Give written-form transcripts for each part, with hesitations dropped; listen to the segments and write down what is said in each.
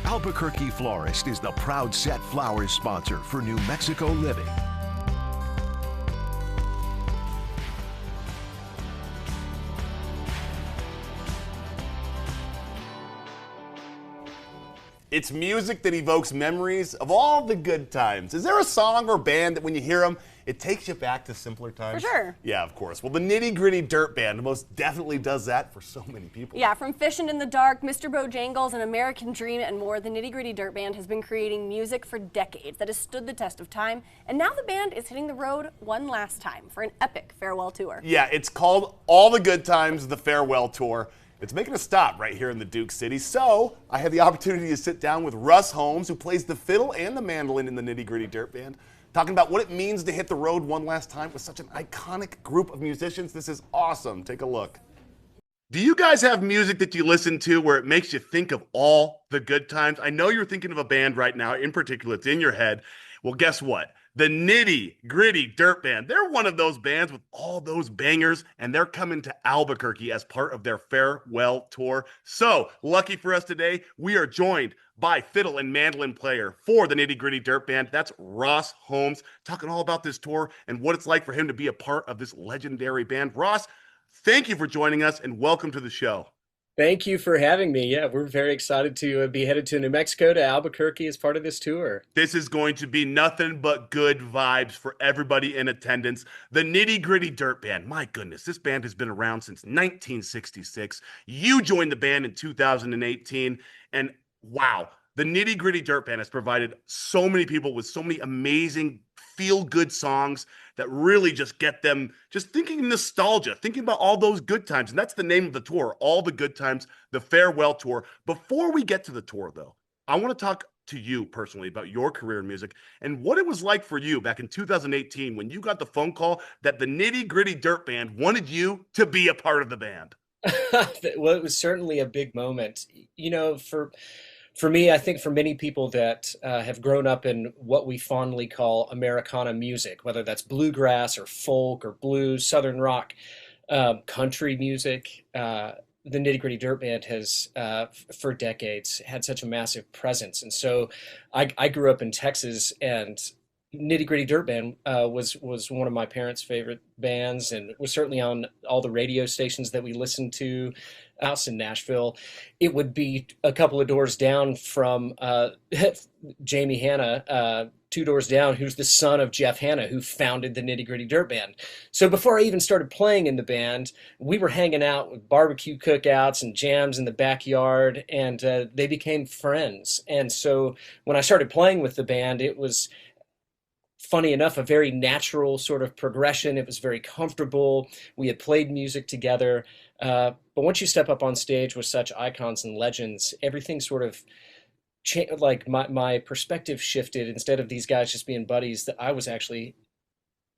Albuquerque Florist is the proud Set Flowers sponsor for New Mexico Living. It's music that evokes memories of all the good times. Is there a song or band that when you hear them, it takes you back to simpler times? For sure. Yeah, of course. Well, the Nitty Gritty Dirt Band most definitely does that for so many people. Yeah, from Fishin' in the Dark, Mr. Bojangles, An American Dream, and more, the Nitty Gritty Dirt Band has been creating music for decades that has stood the test of time, and now the band is hitting the road one last time for an epic farewell tour. Yeah, it's called All the Good Times, the Farewell Tour. It's making a stop right here in the Duke City, so I had the opportunity to sit down with Russ Holmes, who plays the fiddle and the mandolin in the Nitty Gritty Dirt Band, talking about what it means to hit the road one last time with such an iconic group of musicians. This is awesome. Take a look. Do you guys have music that you listen to where it makes you think of all the good times? I know you're thinking of a band right now in particular. It's in your head. Well, guess what? The Nitty Gritty Dirt Band. They're one of those bands with all those bangers, and they're coming to Albuquerque as part of their farewell tour. So, lucky for us today, we are joined by fiddle and mandolin player for the Nitty Gritty Dirt Band. That's Ross Holmes, talking all about this tour and what it's like for him to be a part of this legendary band. Ross, thank you for joining us, and welcome to the show. Thank you for having me. Yeah, we're very excited to be headed to New Mexico, to Albuquerque as part of this tour. This is going to be nothing but good vibes for everybody in attendance. The Nitty Gritty Dirt Band. My goodness, this band has been around since 1966. You joined the band in 2018, and wow, the Nitty Gritty Dirt Band has provided so many people with so many amazing feel-good songs that really just get them just thinking nostalgia, thinking about all those good times. And that's the name of the tour, All the Good Times, the Farewell Tour. Before we get to the tour, though, I want to talk to you personally about your career in music and what it was like for you back in 2018 when you got the phone call that the Nitty Gritty Dirt Band wanted you to be a part of the band. Well, it was certainly a big moment. You know, for me, I think for many people that have grown up in what we fondly call Americana music, whether that's bluegrass or folk or blues, southern rock, country music, the Nitty Gritty Dirt Band has, for decades, had such a massive presence. And so I grew up in Texas, and Nitty Gritty Dirt Band was one of my parents' favorite bands, and was certainly on all the radio stations that we listened to. House in Nashville, it would be a couple of doors down from Jamie Hanna, 2 doors down, who's the son of Jeff Hanna, who founded the Nitty Gritty Dirt Band. So before I even started playing in the band, we were hanging out with barbecue cookouts and jams in the backyard, and they became friends. And so when I started playing with the band, it was, funny enough, a very natural sort of progression. It was very comfortable. We had played music together. But once you step up on stage with such icons and legends, everything sort of like my perspective shifted. Instead of these guys just being buddies, that I was actually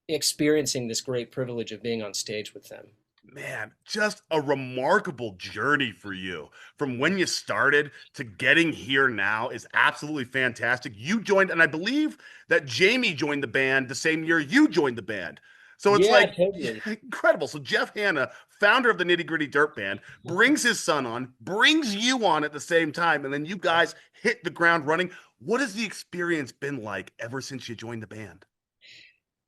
experiencing this great privilege of being on stage with them. Man, just a remarkable journey for you. From when you started to getting here now is absolutely fantastic. You joined, and I believe that Jamie joined the band the same year you joined the band. So it's totally incredible. So Jeff Hanna, founder of the Nitty Gritty Dirt Band, brings his son on, brings you on at the same time, and then you guys hit the ground running. What has the experience been like ever since you joined the band?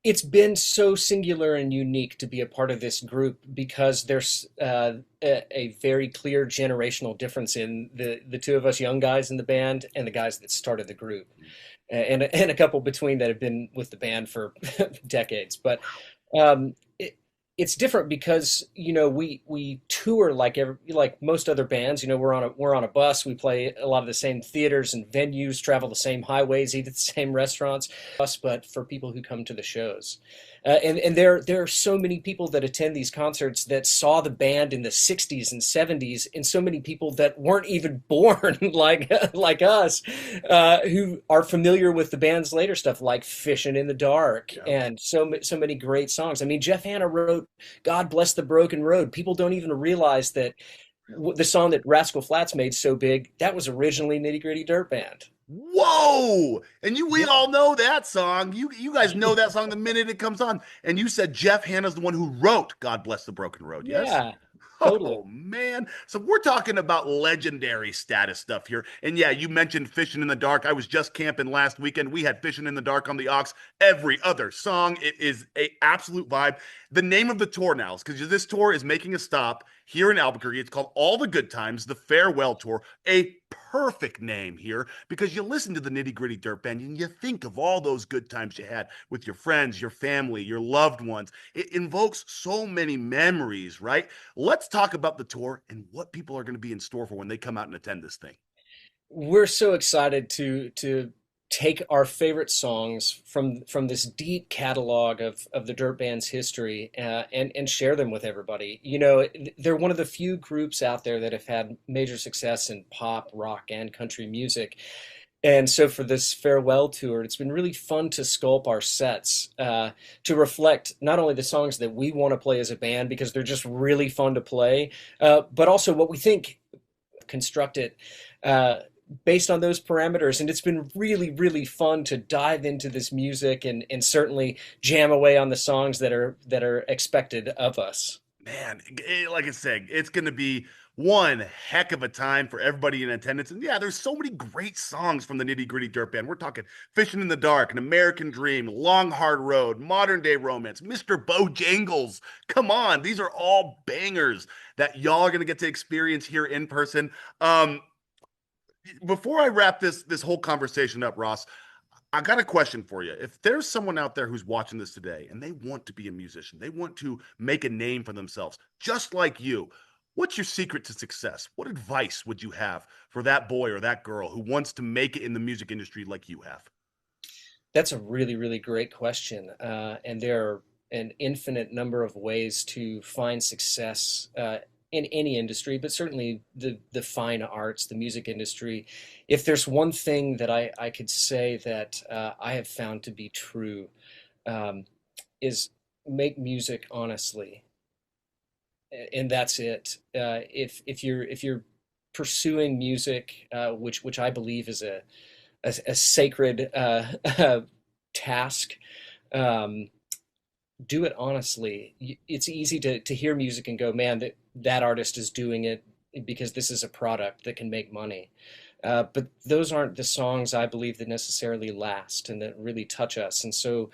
It's been so singular and unique to be a part of this group because there's a very clear generational difference in the two of us young guys in the band and the guys that started the group, and a couple between that have been with the band for decades. But it's different because, you know, we tour like most other bands. You know, we're on a bus. We play a lot of the same theaters and venues, travel the same highways, eat at the same restaurants. But for people who come to the shows, and there are so many people that attend these concerts that saw the band in the 60s and 70s, and so many people that weren't even born like us, who are familiar with the band's later stuff, like Fishin' in the Dark, and so many great songs. I mean, Jeff Hanna wrote God Bless the Broken Road. People don't even realize that the song that Rascal Flatts made so big, that was originally Nitty Gritty Dirt Band. Whoa! And we all know that song. You guys know that song the minute it comes on. And you said Jeff Hanna's the one who wrote God Bless the Broken Road, yes? Yeah. Totally. Oh, man. So we're talking about legendary status stuff here. And yeah, you mentioned Fishing in the Dark. I was just camping last weekend. We had Fishing in the Dark on the aux every other song. It is a absolute vibe. The name of the tour now, because this tour is making a stop here in Albuquerque. It's called All the Good Times, the Farewell Tour. A perfect name here because you listen to the Nitty Gritty Dirt Band and you think of all those good times you had with your friends, your family, your loved ones. It invokes so many memories, right? Let's talk about the tour and what people are going to be in store for when they come out and attend this thing. We're so excited to take our favorite songs from this deep catalog of the Dirt Band's history and share them with everybody. You know, they're one of the few groups out there that have had major success in pop, rock, and country music. And so for this farewell tour, it's been really fun to sculpt our sets to reflect not only the songs that we want to play as a band because they're just really fun to play, but also what we think construct it based on those parameters. And it's been really, really fun to dive into this music and certainly jam away on the songs that are expected of us. Man, like I said, it's going to be one heck of a time for everybody in attendance. And yeah, there's so many great songs from the Nitty Gritty Dirt Band. We're talking Fishing in the Dark, An American Dream, Long Hard Road, Modern Day Romance, Mr. Bojangles. Come on, these are all bangers that y'all are going to get to experience here in person. Before I wrap this whole conversation up, Ross, I got a question for you. If there's someone out there who's watching this today and they want to be a musician, they want to make a name for themselves, just like you, what's your secret to success? What advice would you have for that boy or that girl who wants to make it in the music industry like you have? That's a really, really great question. And there are an infinite number of ways to find success in any industry, but certainly the fine arts, the music industry. If there's one thing that I could say that I have found to be true, is make music honestly, and that's it. If you're pursuing music, which I believe is a sacred task. Do it honestly. It's easy to hear music and go, man, that artist is doing it because this is a product that can make money. But those aren't the songs I believe that necessarily last and that really touch us. And so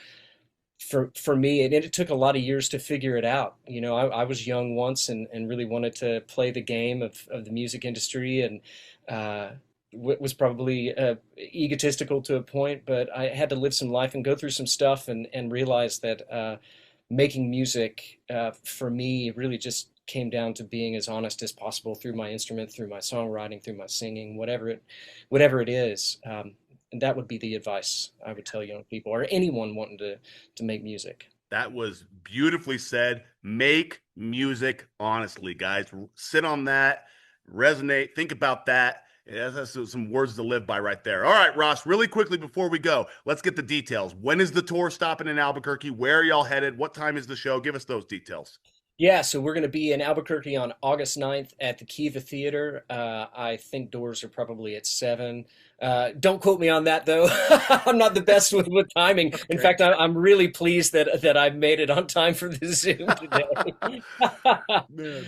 for me, it took a lot of years to figure it out. You know, I was young once and really wanted to play the game of the music industry and was probably egotistical to a point, but I had to live some life and go through some stuff and realize that making music for me really just came down to being as honest as possible through my instrument, through my songwriting, through my singing, whatever it is. And that would be the advice I would tell young people or anyone wanting to make music. That was beautifully said. Make music honestly, guys. Sit on that, resonate, think about that. That's some words to live by right there. All right, Ross, really quickly before we go, let's get the details. When is the tour stopping in Albuquerque? Where are y'all headed? What time is the show? Give us those details. Yeah, so we're going to be in Albuquerque on August 9th at the Kiva Theater. I think doors are probably at 7. Don't quote me on that, though. I'm not the best with timing. Okay. In fact, I'm really pleased that I made it on time for the Zoom today. Man.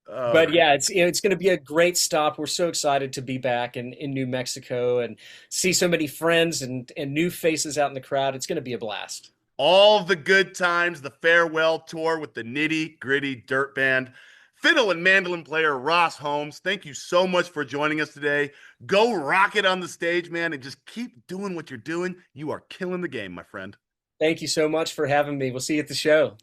But yeah, it's going to be a great stop. We're so excited to be back in New Mexico and see so many friends and new faces out in the crowd. It's going to be a blast. All the good times, the farewell tour with the Nitty Gritty Dirt Band. Fiddle and mandolin player Ross Holmes, thank you so much for joining us today. Go rock it on the stage, man, and just keep doing what you're doing. You are killing the game, my friend. Thank you so much for having me. We'll see you at the show.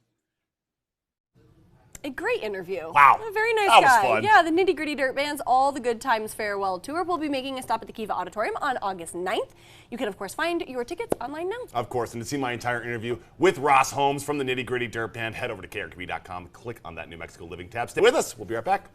A great interview. Wow. A very nice guy. Was fun. Yeah, the Nitty Gritty Dirt Band's All the Good Times Farewell Tour will be making a stop at the Kiva Auditorium on August 9th. You can, of course, find your tickets online now. Of course, and to see my entire interview with Ross Holmes from the Nitty Gritty Dirt Band, head over to krqb.com, click on that New Mexico Living tab. Stay with us. We'll be right back.